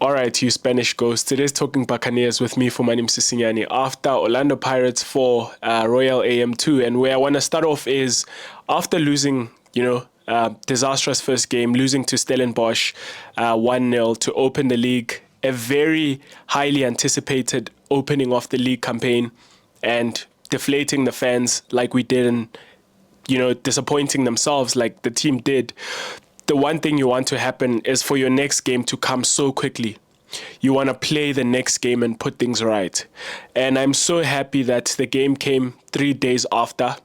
All right, you Spanish ghosts. It is Talking Buccaneers with me, Fumane after Orlando Pirates 4, Royal AM 2. And where I want to start off is after losing, disastrous first game, losing to Stellenbosch 1-0 to open the league, a very highly anticipated opening of the league campaign, and deflating the fans like we did, and disappointing themselves like the team did. The one thing you want to happen is for your next game to come so quickly. You want to play the next game and put things right. And I'm so happy that the game came 3 days after,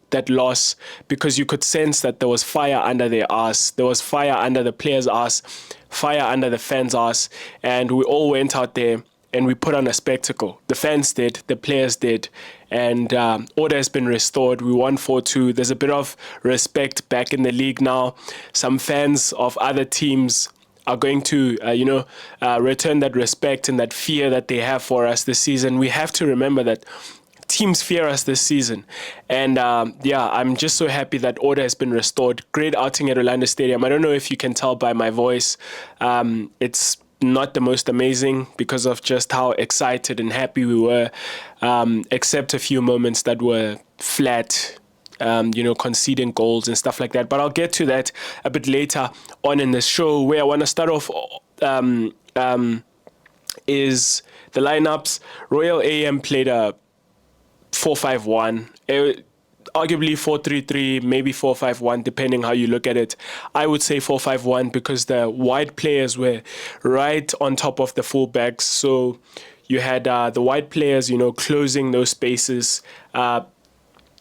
that loss, because you could sense that there was fire under their ass. There was fire under the players' ass, fire under the fans' ass. And we all went out there and we put on a spectacle. The fans did, the players did, and order has been restored. We won 4-2. There's a bit of respect back in the league now. Some fans of other teams are going to, return that respect and that fear that they have for us this season. We have to remember that teams fear us this season. And I'm just so happy that order has been restored. Great outing at Orlando Stadium. I don't know if you can tell by my voice. It's not the most amazing because of just how excited and happy we were, except a few moments that were flat, conceding goals and stuff like that. But I'll get to that a bit later on in the show. Where I want to start off is the lineups. Royal AM played a 4-5-1. Arguably 4-3-3, maybe 4-5-1, depending how you look at it. I would say 4-5-1 because the wide players were right on top of the fullbacks. So you had the wide players, closing those spaces,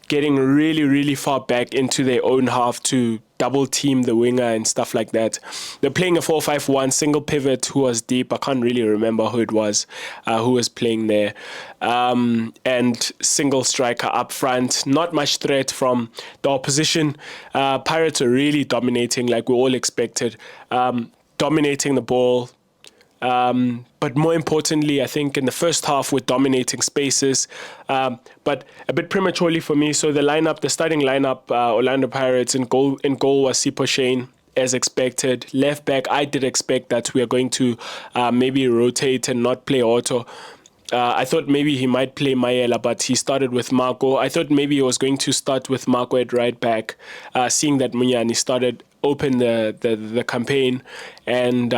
getting really, really far back into their own half to double team the winger and stuff like that. They're playing a 4-5-1, single pivot who was deep. I can't really remember who it was who was playing there. And single striker up front. Not much threat from the opposition. Pirates are really dominating like we all expected. Dominating the ball. But more importantly, I think in the first half we're dominating spaces, but a bit prematurely for me. So the starting lineup, Orlando Pirates in goal was Sipho Shane, as expected. Left back, I did expect that we are going to maybe rotate and not play Otto. I thought maybe he might play Mayela, but he started with Marco. I thought maybe he was going to start with Marco at right back, seeing that Munyani started open the campaign. And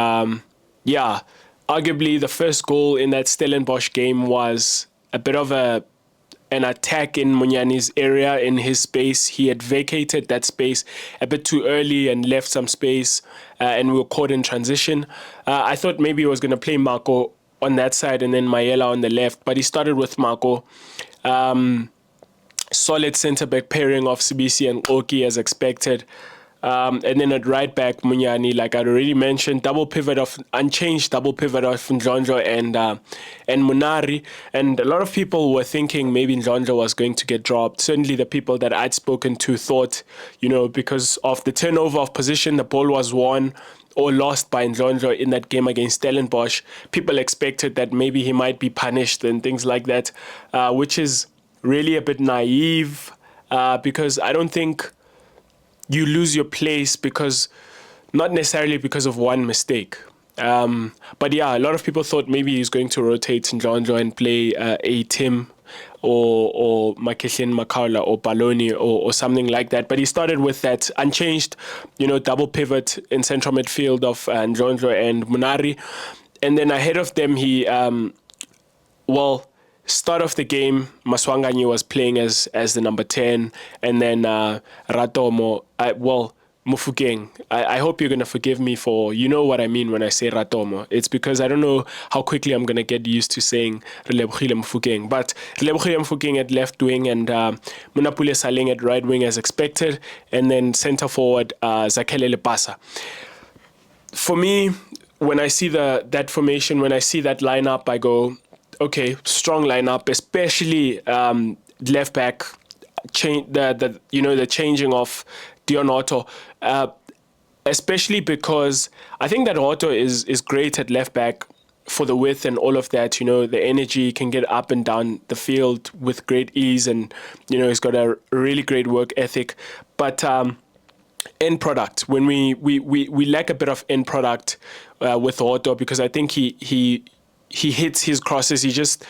arguably the first goal in that Stellenbosch game was a bit of an attack in Munyani's area, in his space. He had vacated that space a bit too early and left some space, and we were caught in transition. I thought maybe he was going to play Marco on that side and then Mayela on the left, but he started with Marco. Solid centre-back pairing of Sibisi and Oki as expected. And then at right back, Munyani, like I'd already mentioned, unchanged double pivot of Ndlondlo and Munari. And a lot of people were thinking maybe Ndlondlo was going to get dropped. Certainly the people that I'd spoken to thought, because of the turnover of position, the ball was won or lost by Ndlondlo in that game against Stellenbosch. People expected that maybe he might be punished and things like that, which is really a bit naive, because I don't think you lose your place not necessarily because of one mistake. But a lot of people thought maybe he's going to rotate Ndlondlo and play a Tim or Makeshen Makaula or Baloni or something like that. But he started with that unchanged, double pivot in central midfield of Ndlondlo and Munari. And then ahead of them, he, start of the game, Maswanganyi was playing as the number 10, and then Ratomo, Mufugeng. I hope you're going to forgive me for, what I mean when I say Ratomo. It's because I don't know how quickly I'm going to get used to saying Relebohile Mufugeng. But Relebohile Mufugeng at left wing and Munapule Saling at right wing as expected, and then centre forward Zakele Lepasa. For me, when I see that formation, when I see that lineup, I go, okay, strong lineup, especially left back. The changing of Dion Otto, especially because I think that Otto is great at left back for the width and all of that. The energy, can get up and down the field with great ease, and he's got a really great work ethic. But end product. When we lack a bit of end product with Otto, because I think he hits his crosses. He just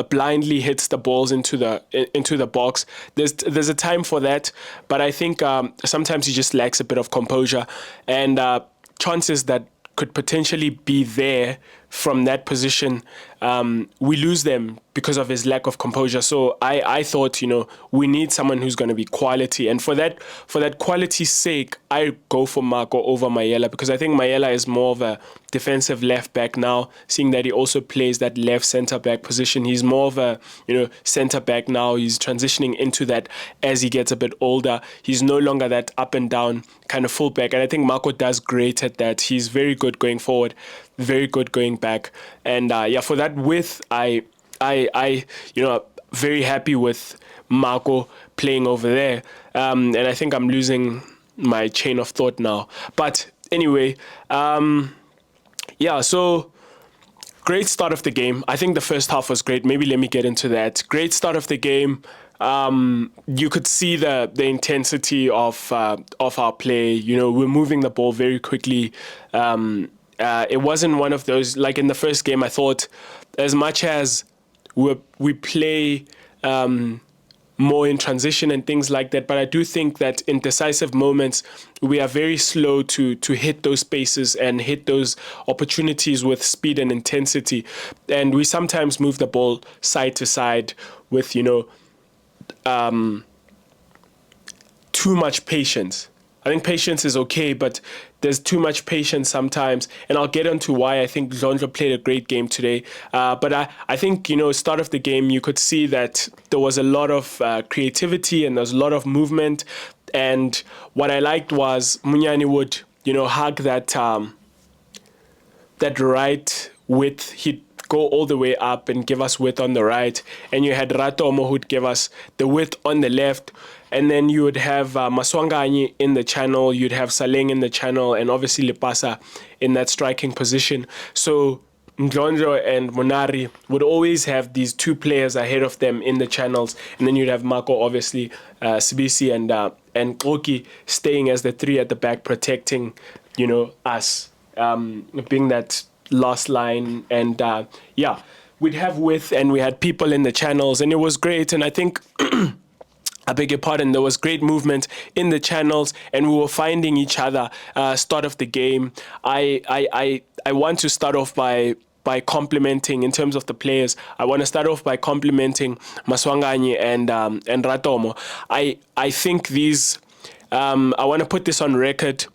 blindly hits the balls into the box. There's a time for that, but I think sometimes he just lacks a bit of composure, and chances that could potentially be there from that position, we lose them because of his lack of composure. So I thought, we need someone who's going to be quality. And for that quality's sake, I go for Marco over Mayela, because I think Mayela is more of a defensive left back now, seeing that he also plays that left centre back position. He's more of a, centre back now. He's transitioning into that as he gets a bit older. He's no longer that up and down kind of fullback. And I think Marco does great at that. He's very good going forward, very good going back. And for that width, I very happy with Marco playing over there. And I think I'm losing my chain of thought now. But anyway, so great start of the game. I think the first half was great. Maybe let me get into that. Great start of the game. You could see the intensity of our play. We're moving the ball very quickly. It wasn't one of those, like in the first game, I thought, as much as we play more in transition and things like that, but I do think that in decisive moments, we are very slow to hit those spaces and hit those opportunities with speed and intensity. And we sometimes move the ball side to side with, too much patience. I think patience is okay, but there's too much patience sometimes. And I'll get into why I think Zondlo played a great game today. But I think, start of the game, you could see that there was a lot of creativity and there's a lot of movement. And what I liked was Munyani would, hug that right width. He'd go all the way up and give us width on the right. And you had Ratomo who'd give us the width on the left. And then you would have Maswanganyi in the channel, you'd have Saleng in the channel, and obviously Lepasa in that striking position. So Ndlondlo and Monari would always have these two players ahead of them in the channels. And then you'd have Marco, obviously, Sibisi and Koki staying as the three at the back, protecting, us, being that last line. And we'd have width and we had people in the channels, and it was great. And I think I beg your pardon, there was great movement in the channels and we were finding each other start of the game. I want to start off by complimenting, in terms of the players, I want to start off by complimenting Maswanganyi and Ratomo. I think these, I want to put this on record,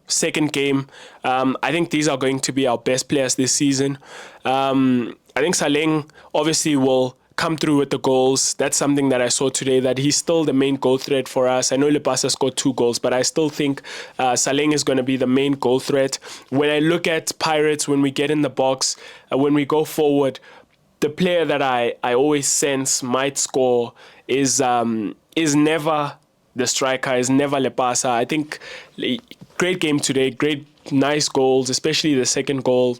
second game. I think these are going to be our best players this season. I think Saleng obviously will come through with the goals. That's something that I saw today, that he's still the main goal threat for us. I know Lepasa scored 2 goals, but I still think Saleng is going to be the main goal threat. When I look at Pirates, when we get in the box, when we go forward, the player that I always sense might score is never the striker, is never Lepasa. I think great game today, great nice goals, especially the second goal.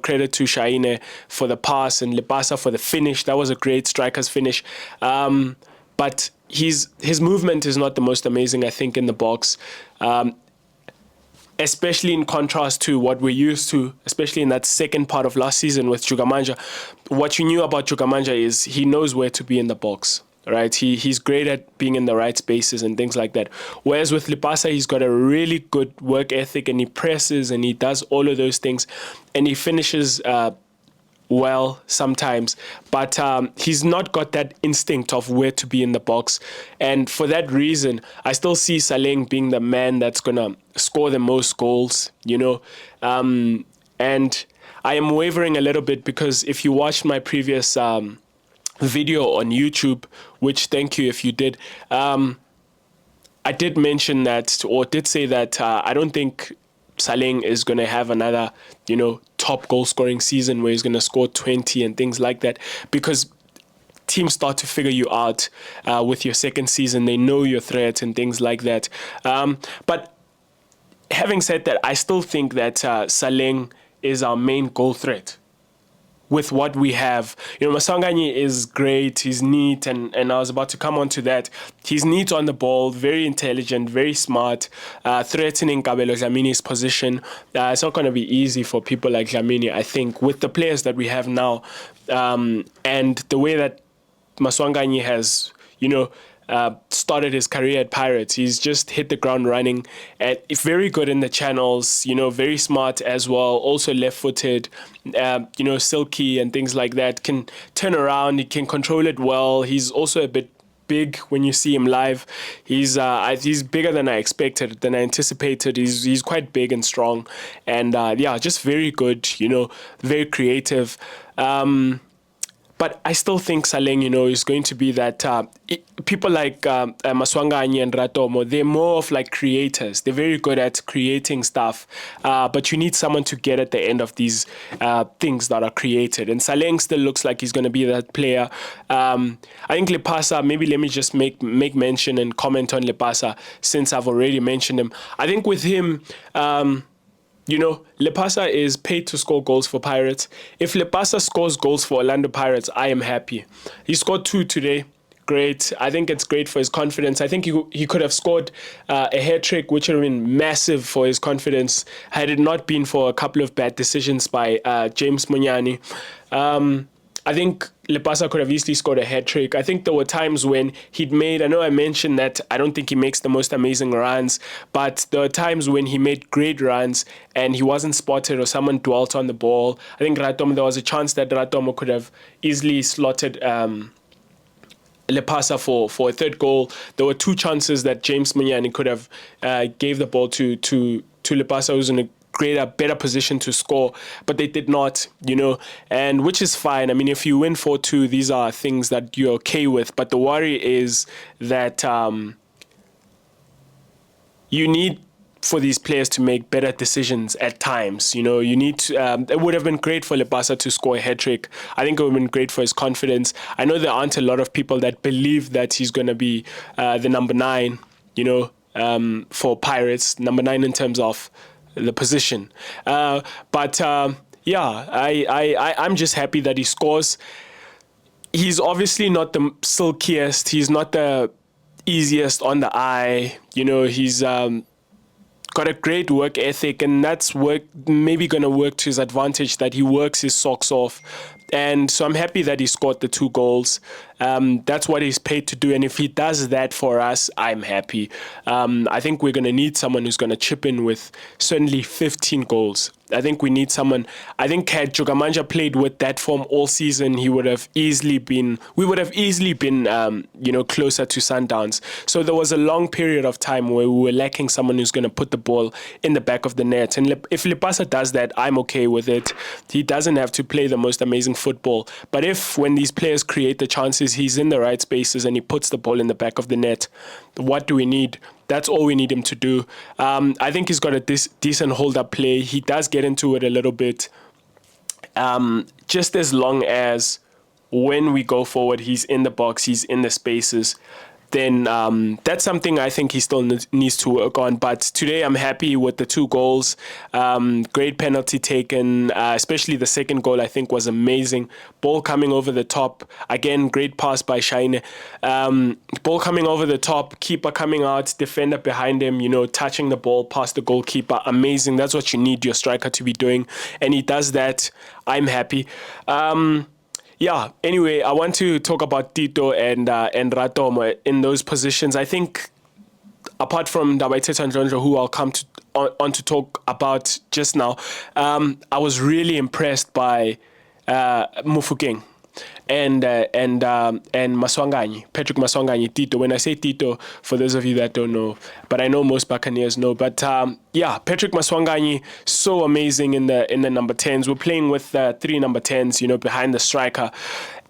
Credit to Shaine for the pass and Lepasa for the finish. That was a great striker's finish. But his movement is not the most amazing, I think, in the box. Especially in contrast to what we're used to, especially in that second part of last season with Chukamanja. What you knew about Chukamanja is he knows where to be in the box. Right, he's great at being in the right spaces and things like that. Whereas with Lepasa, he's got a really good work ethic and he presses and he does all of those things and he finishes well sometimes. But he's not got that instinct of where to be in the box. And for that reason, I still see Saleng being the man that's going to score the most goals, And I am wavering a little bit because if you watched my previous video on YouTube, which thank you if you did, I did mention that, or did say that I don't think Saleng is going to have another, top goal scoring season where he's going to score 20 and things like that, because teams start to figure you out with your second season. They know your threats and things like that. But having said that, I still think that Saleng is our main goal threat. with what we have. Maswanganyi is great. He's neat, and I was about to come on to that. He's neat on the ball, very intelligent, very smart, threatening Kabelo Dlamini's position. It's not going to be easy for people like Dlamini, I think, with the players that we have now, and the way that Maswanganyi has, started his career at Pirates. He's just hit the ground running, and very good in the channels, very smart as well, also left-footed, silky and things like that, can turn around, he can control it well. He's also a bit big when you see him live. He's bigger than I expected, than I anticipated. He's quite big and strong, and just very good, very creative. But I still think Saleng, is going to be that people like Maswanganyi and Ratomo, they're more of like creators. They're very good at creating stuff, but you need someone to get at the end of these things that are created. And Saleng still looks like he's going to be that player. I think Lepasa, maybe let me just make mention and comment on Lepasa since I've already mentioned him. I think with him, Lepasa is paid to score goals for Pirates. If Lepasa scores goals for Orlando Pirates, I am happy. He scored 2 today. Great. I think it's great for his confidence. I think he could have scored a hat trick, which would have been massive for his confidence had it not been for a couple of bad decisions by James Munyani. I think Lepasa could have easily scored a hat trick. I think there were times when I know I mentioned that I don't think he makes the most amazing runs, but there were times when he made great runs and he wasn't spotted or someone dwelt on the ball. I think there was a chance that Ratomo could have easily slotted Lepasa for a third goal. There were 2 chances that James Munyani could have gave the ball to Lepasa, who's in a better position to score, but they did not, and which is fine. I mean, if you win 4-2, these are things that you're okay with, but the worry is that you need for these players to make better decisions at times. You need to, it would have been great for Lepasa to score a hat-trick. I think it would have been great for his confidence. I know there aren't a lot of people that believe that he's going to be the number 9, for Pirates, number 9 in terms of the position. I'm just happy that he scores. He's obviously not the silkiest. He's not the easiest on the eye. He's got a great work ethic, and that's maybe going to work to his advantage, that he works his socks off. And so I'm happy that he scored the 2 goals. That's what he's paid to do. And if he does that for us, I'm happy. I think we're going to need someone who's going to chip in with certainly 15 goals. I think we need someone. I think had Jogamanja played with that form all season, we would have easily been, closer to Sundowns. So there was a long period of time where we were lacking someone who's going to put the ball in the back of the net. And if Lepasa does that, I'm okay with it. He doesn't have to play the most amazing football. But when these players create the chances, he's in the right spaces and he puts the ball in the back of the net, what do we need? That's all we need him to do. I think he's got a decent hold-up play. He does get into it a little bit. Just as long as when we go forward, he's in the box, he's in the spaces, then that's something I think he still needs to work on. But today I'm happy with the 2 goals. Great penalty taken, especially the second goal I think was amazing. Ball coming over the top. Again, great pass by Shine. Ball coming over the top, keeper coming out, defender behind him, touching the ball past the goalkeeper. Amazing. That's what you need your striker to be doing. And he does that. I'm happy. Anyway, I want to talk about Tito and Ratomo in those positions. I think, apart from Dabaiteta Ndlondlo, who I'll come on to talk about just now, I was really impressed by Mufokeng and Maswanganyi, Patrick Maswanganyi, Tito. When I say Tito, for those of you that don't know, but I know most Buccaneers know, but Patrick Maswanganyi, so amazing in the number 10s. We're playing with 3 number 10s, behind the striker,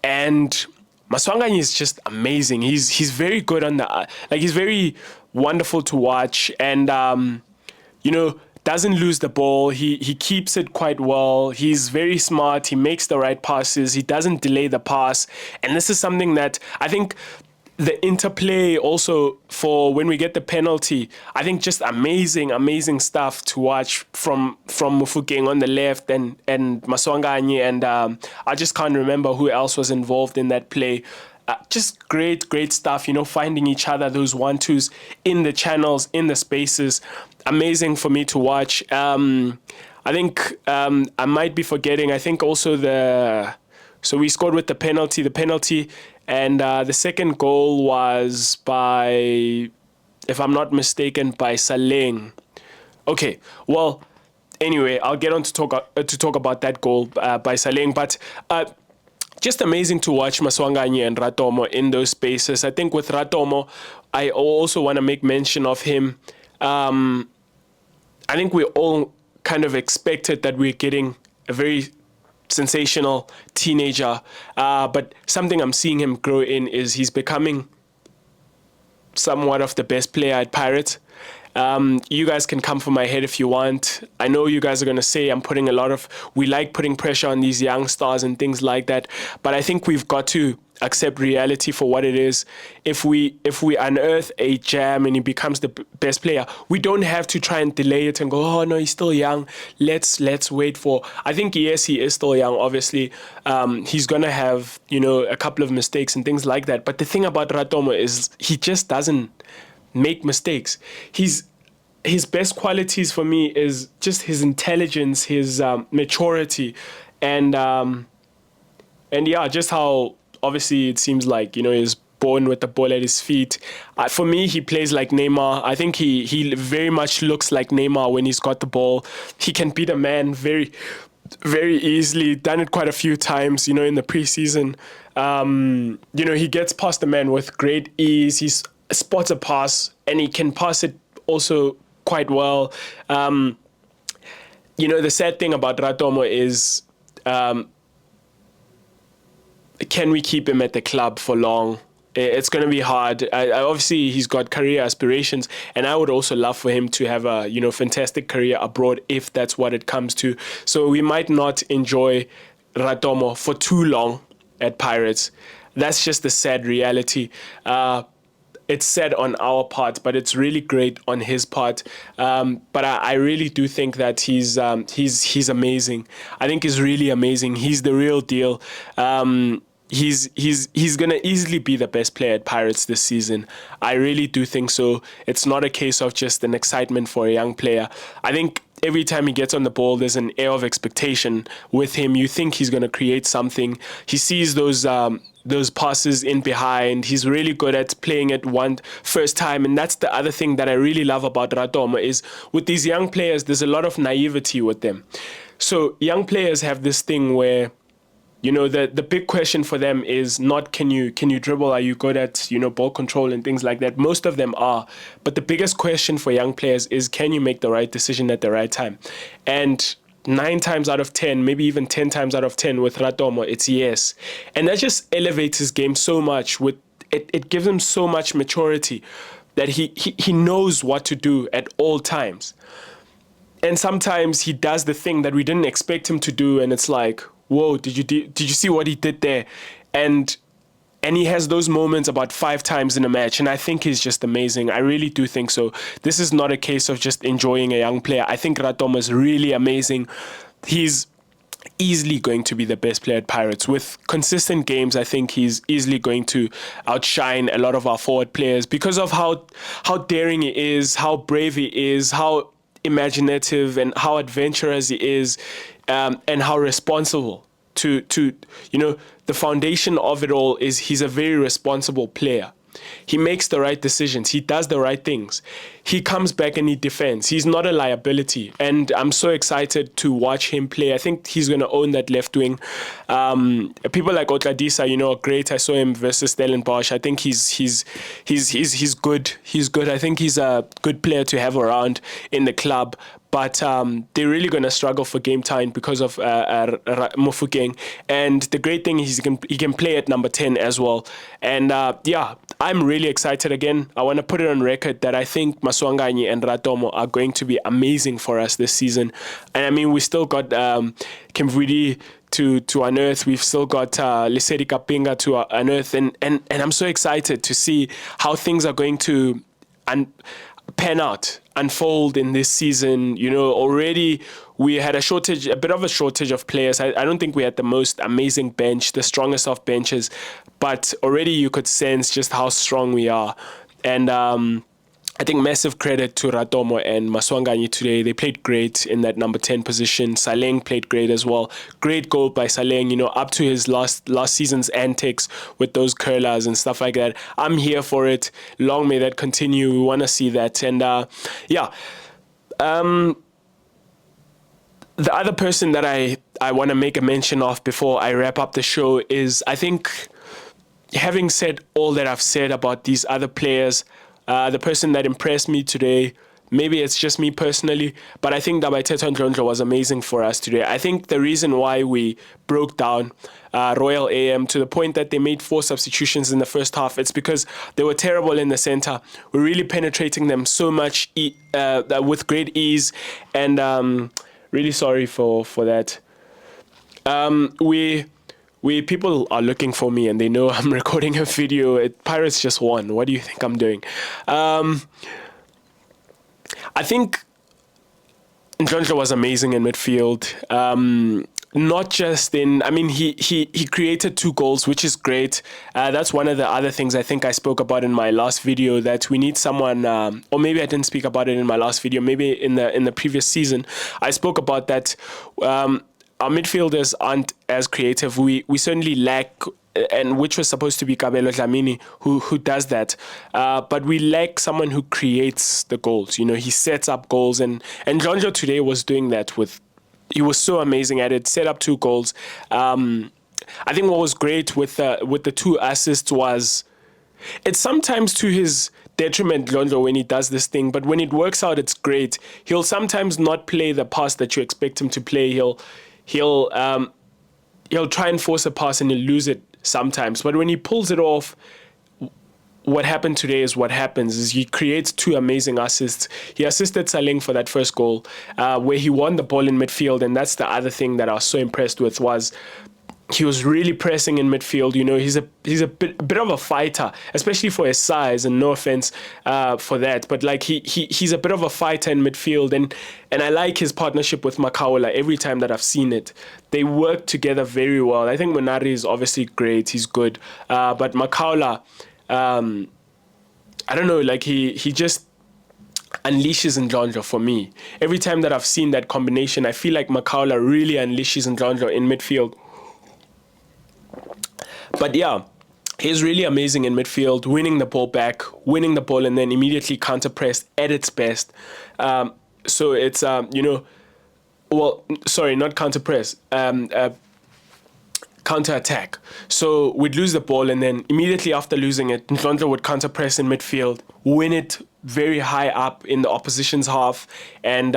and Maswanganyi is just amazing. He's very good on the he's very wonderful to watch, and doesn't lose the ball. He keeps it quite well. He's very smart. He makes the right passes. He doesn't delay the pass. And this is something that I think the interplay also for when we get the penalty, I think just amazing stuff to watch from Mofokeng on the left and Maswanganye, and I just can't remember who else was involved in that play. Just great stuff, finding each other, those 1-2s in the channels, in the spaces. Amazing for me to watch. I think I might be forgetting, I think also so we scored with the penalty, and the second goal was by, if I'm not mistaken, by Saleng. Okay, well, anyway, I'll get on to talk about that goal by Saleng, but just amazing to watch Maswanganye and Ratomo in those spaces. I think with Ratomo, I also want to make mention of him. I think we all kind of expected that we're getting a very sensational teenager, but something I'm seeing him grow in is he's becoming somewhat of the best player at Pirates. You guys can come for my head if you want. I know you guys are going to say we like putting pressure on these young stars and things like that, but I think we've got to accept reality for what it is. If we unearth a gem and he becomes the best player, we don't have to try and delay it and go, oh no, he's still young, let's wait for. I think yes, he is still young, obviously. He's gonna have a couple of mistakes and things like that, but the thing about Ratomo is he just doesn't make mistakes. His best qualities for me is just his intelligence, his maturity, and yeah, just how obviously it seems like he's born with the ball at his feet. For me, he plays like Neymar. I think he very much looks like Neymar when he's got the ball. He can beat a man very, very easily. Done it quite a few times, in the preseason. He gets past the man with great ease. He spots a pass and he can pass it also quite well. The sad thing about Ratomo is, can we keep him at the club for long? It's going to be hard. Obviously, he's got career aspirations, and I would also love for him to have a fantastic career abroad if that's what it comes to. So we might not enjoy Ratomo for too long at Pirates. That's just the sad reality. It's sad on our part, but it's really great on his part. But I really do think that he's amazing. I think he's really amazing. He's the real deal. He's gonna easily be the best player at Pirates this season. I really do think so. It's not a case of just an excitement for a young player. I think every time he gets on the ball, there's an air of expectation with him. You think he's gonna create something. He sees those passes in behind. He's really good at playing it one first time, and that's the other thing that I really love about Ratomo is with these young players, there's a lot of naivety with them. So young players have this thing where the big question for them is not can you dribble, are you good at ball control and things like that. Most of them are, but the biggest question for young players is can you make the right decision at the right time. And 9 times out of 10, maybe even 10 times out of 10 with Ratomo, it's yes. And that just elevates his game so much. It gives him so much maturity that he knows what to do at all times. And sometimes he does the thing that we didn't expect him to do, and it's like, whoa, did you see what he did there? And he has those moments about 5 times in a match, and I think he's just amazing. I really do think so. This is not a case of just enjoying a young player. I think Ratomo is really amazing. He's easily going to be the best player at Pirates. With consistent games, I think he's easily going to outshine a lot of our forward players because of how daring he is, how brave he is, how imaginative and how adventurous he is, and how responsible to the foundation of it all is he's a very responsible player. He makes the right decisions. He does the right things. He comes back and he defends. He's not a liability. And I'm so excited to watch him play. I think he's going to own that left wing. People like Otladisa, are great. I saw him versus Stellenbosch. I think he's good. He's good. I think he's a good player to have around in the club. But they're really going to struggle for game time because of Mofokeng. And the great thing is he can play at number 10 as well. And I'm really excited again. I want to put it on record that I think Maswanganye and Ratomo are going to be amazing for us this season. And I mean, we still got Kimvidi to unearth. We've still got Lesedi Kapinga to unearth, and I'm so excited to see how things are going to pan out, unfold in this season. You know, already we had a bit of a shortage of players. I don't think we had the most amazing bench, the strongest of benches, but already you could sense just how strong we are. And I think massive credit to Ratomo and Maswanganyi today. They played great in that number 10 position. Saleng played great as well. Great goal by Saleng, you know, up to his last season's antics with those curlers and stuff like that. I'm here for it. Long may that continue. We want to see that. And the other person that I want to make a mention of before I wrap up the show is, I think, having said all that I've said about these other players, the person that impressed me today, maybe it's just me personally, but I think Dabaiteto Ndlondlo was amazing for us today. I think the reason why we broke down Royal AM to the point that they made 4 substitutions in the first half, it's because they were terrible in the center. We're really penetrating them so much with great ease, and really sorry for that. People are looking for me and they know I'm recording a video. Pirates just won. What do you think I'm doing? I think Ndlondlo was amazing in midfield. Not just in, I mean, he created 2 goals, which is great. That's one of the other things I think I spoke about in my last video, that we need someone, or maybe I didn't speak about it in my last video, maybe in the previous season, I spoke about that. Our midfielders aren't as creative. We certainly lack, and which was supposed to be Kabelo Dlamini, who does that. But we lack someone who creates the goals. You know, he sets up goals, and Ndlondlo today was doing that he was so amazing at it, set up 2 goals. I think what was great with the 2 assists was, it's sometimes to his detriment, Ndlondlo, when he does this thing, but when it works out, it's great. He'll sometimes not play the pass that you expect him to play. He'll try and force a pass and he'll lose it sometimes. But when he pulls it off, what happened today is what happens is he creates 2 amazing assists. He assisted Saleng for that first goal, where he won the ball in midfield, and that's the other thing that I was so impressed with, was he was really pressing in midfield. You know, he's a bit of a fighter, especially for his size, and no offense for that, but like he's a bit of a fighter in midfield, and I like his partnership with Makaula. Every time that I've seen it, they work together very well. I think Munari is obviously great, he's good, but Makaula, I don't know, like he just unleashes Ndlondlo for me. Every time that I've seen that combination, I feel like Makaula really unleashes Ndlondlo in midfield. But yeah, he's really amazing in midfield, winning the ball back, winning the ball, and then immediately counter-pressed at its best. So it's, not counter-press, counter-attack. So we'd lose the ball, and then immediately after losing it, Ndlondlo would counter-press in midfield, win it very high up in the opposition's half, and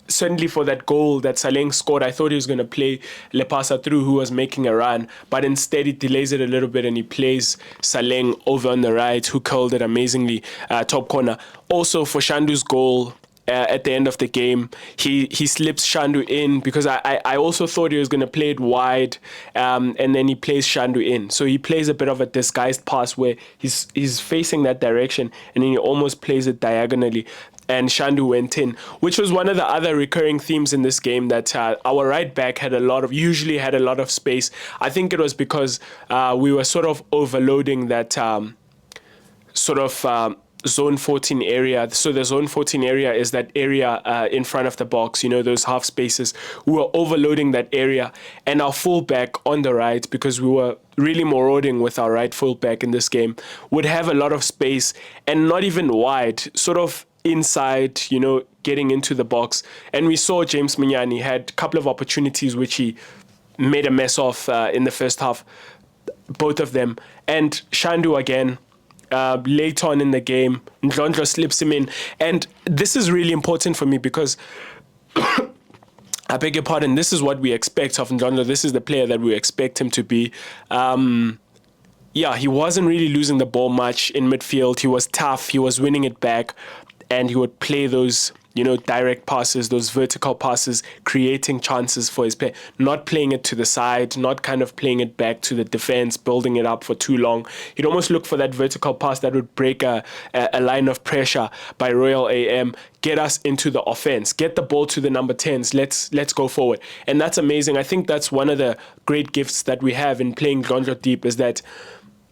certainly for that goal that Saleng scored, I thought he was going to play Lepasa through, who was making a run, but instead he delays it a little bit and he plays Saleng over on the right, who curled it amazingly, top corner. Also for Shandu's goal at the end of the game, he slips Shandu in, because I also thought he was going to play it wide, and then he plays Shandu in. So he plays a bit of a disguised pass where he's facing that direction, and then he almost plays it diagonally, and Shandu went in, which was one of the other recurring themes in this game, that our right back usually had a lot of space. I think it was because we were sort of overloading that zone 14 area. So the zone 14 area is that area in front of the box, you know, those half spaces. We were overloading that area, and our fullback on the right, because we were really marauding with our right fullback in this game, would have a lot of space, and not even wide, sort of inside, you know, getting into the box. And we saw James Minyani had a couple of opportunities which he made a mess of in the first half, both of them. And Shandu again, late on in the game, Ndlondlo slips him in. And this is really important for me because, I beg your pardon, this is what we expect of Ndlondlo. This is the player that we expect him to be. He wasn't really losing the ball much in midfield. He was tough. He was winning it back. And he would play those direct passes, those vertical passes, creating chances for his play, not playing it to the side, not kind of playing it back to the defense, building it up for too long. He'd almost look for that vertical pass that would break a line of pressure by Royal AM, get us into the offense, get the ball to the number 10s. Let's go forward. And that's amazing. I think that's one of the great gifts that we have in playing Gondro deep, is that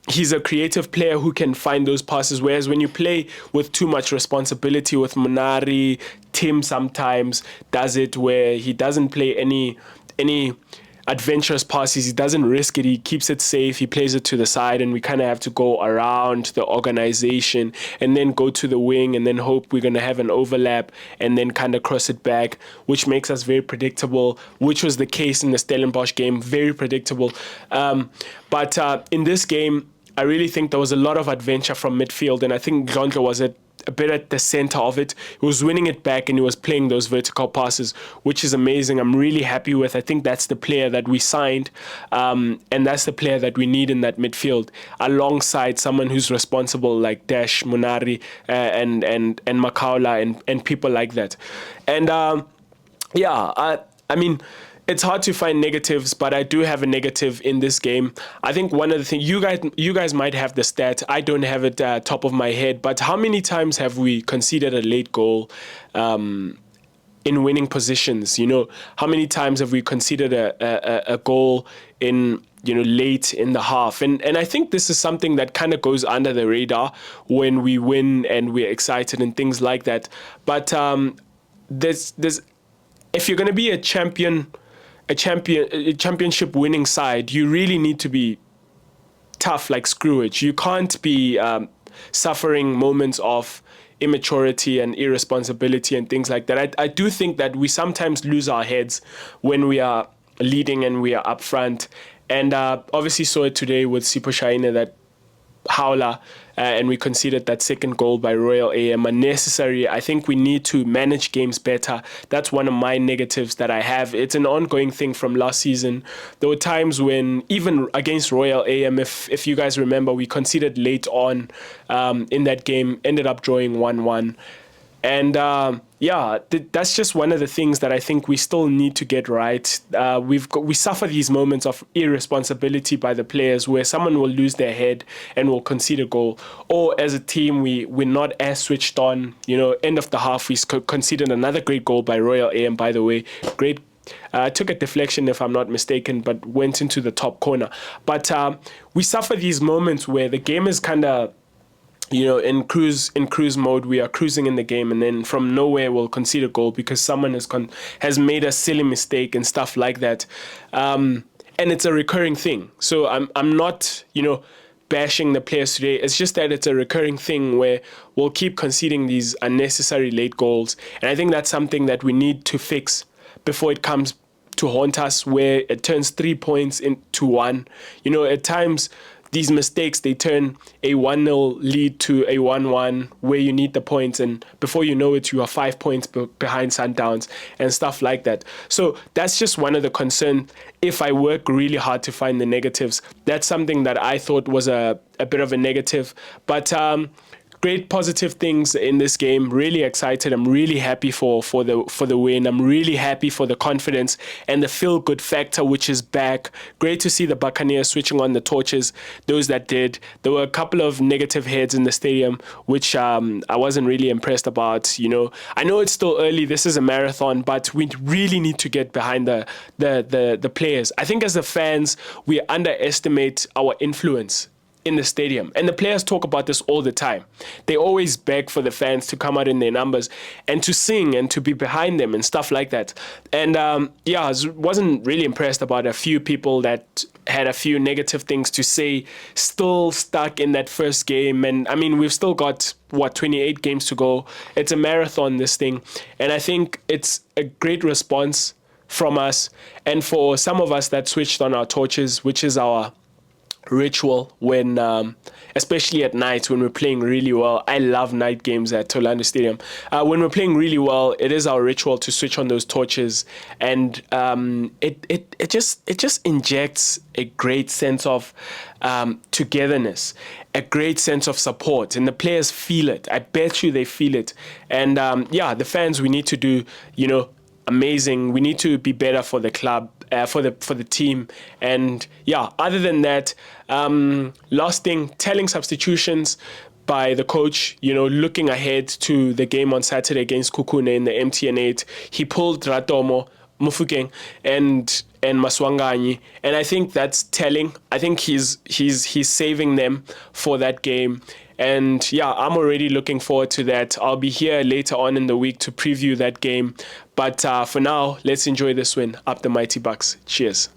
he's a creative player who can find those passes. Whereas when you play with too much responsibility with Munari, Tim sometimes does it where he doesn't play any adventurous passes. He doesn't risk it. He keeps it safe. He plays it to the side, and we kind of have to go around the organization and then go to the wing and then hope we're going to have an overlap and then kind of cross it back, which makes us very predictable, which was the case in the Stellenbosch game, very predictable. But in this game, I really think there was a lot of adventure from midfield, and I think Gondro was a bit at the center of it. He was winning it back, and he was playing those vertical passes, which is amazing. I'm really happy with. I think that's the player that we signed, and that's the player that we need in that midfield, alongside someone who's responsible like Dash, Munari, and Makaula, and people like that. And I mean, it's hard to find negatives, but I do have a negative in this game. I think one of the things, you guys might have the stat, I don't have it top of my head, but how many times have we conceded a late goal in winning positions? How many times have we conceded a goal in late in the half? And I think this is something that kind of goes under the radar when we win and we're excited and things like that. But there's if you're going to be a championship winning side, you really need to be tough like Screwage. You can't be suffering moments of immaturity and irresponsibility and things like that. I do think that we sometimes lose our heads when we are leading and we are up front. And obviously saw it today with Sipho Shaine, that howler, and we conceded that second goal by Royal AM unnecessary. I think we need to manage games better. That's one of my negatives that I have. It's an ongoing thing from last season. There were times when, even against Royal AM, if you guys remember, we conceded late on in that game, ended up drawing 1-1. And that's just one of the things that I think we still need to get right. We suffer these moments of irresponsibility by the players where someone will lose their head and will concede a goal. Or as a team, we're not as switched on. End of the half, we conceded another great goal by Royal AM, by the way. Great. Took a deflection, if I'm not mistaken, but went into the top corner. But we suffer these moments where the game is kind of, in cruise mode. We are cruising in the game, and then from nowhere we'll concede a goal because someone has made a silly mistake and stuff like that. And it's a recurring thing. So I'm not, bashing the players today. It's just that it's a recurring thing where we'll keep conceding these unnecessary late goals. And I think that's something that we need to fix before it comes to haunt us, where it turns 3 points into 1. At times, these mistakes, they turn a 1-0 lead to a 1-1 where you need the points, and before you know it, you are 5 points behind Sundowns and stuff like that. So that's just one of the concerns. If I work really hard to find the negatives, that's something that I thought was a bit of a negative. But great positive things in this game. Really excited. I'm really happy for the win. I'm really happy for the confidence and the feel-good factor, which is back. Great to see the Buccaneers switching on the torches, those that did. There were a couple of negative heads in the stadium, which I wasn't really impressed about. I know it's still early. This is a marathon, but we really need to get behind the players. I think as the fans, we underestimate our influence in the stadium. And the players talk about this all the time. They always beg for the fans to come out in their numbers and to sing and to be behind them and stuff like that. And I wasn't really impressed about a few people that had a few negative things to say, still stuck in that first game. And I mean, we've still got 28 games to go. It's a marathon, this thing. And I think it's a great response from us. And for some of us that switched on our torches, which is our ritual when, especially at night when we're playing really well. I love night games at Orlando Stadium. When we're playing really well, it is our ritual to switch on those torches, and it just injects a great sense of togetherness, a great sense of support, and the players feel it. I bet you they feel it, and the fans, we need to do, amazing. We need to be better for the club, for the team, and other than that, last thing, telling substitutions by the coach, looking ahead to the game on Saturday against Kukune in the MTN8. He pulled Ratomo, Mufukeng, and Maswanganyi, and I think that's telling. I think he's saving them for that game. And I'm already looking forward to that. I'll be here later on in the week to preview that game. But for now, let's enjoy this win. Up the mighty Bucks. Cheers.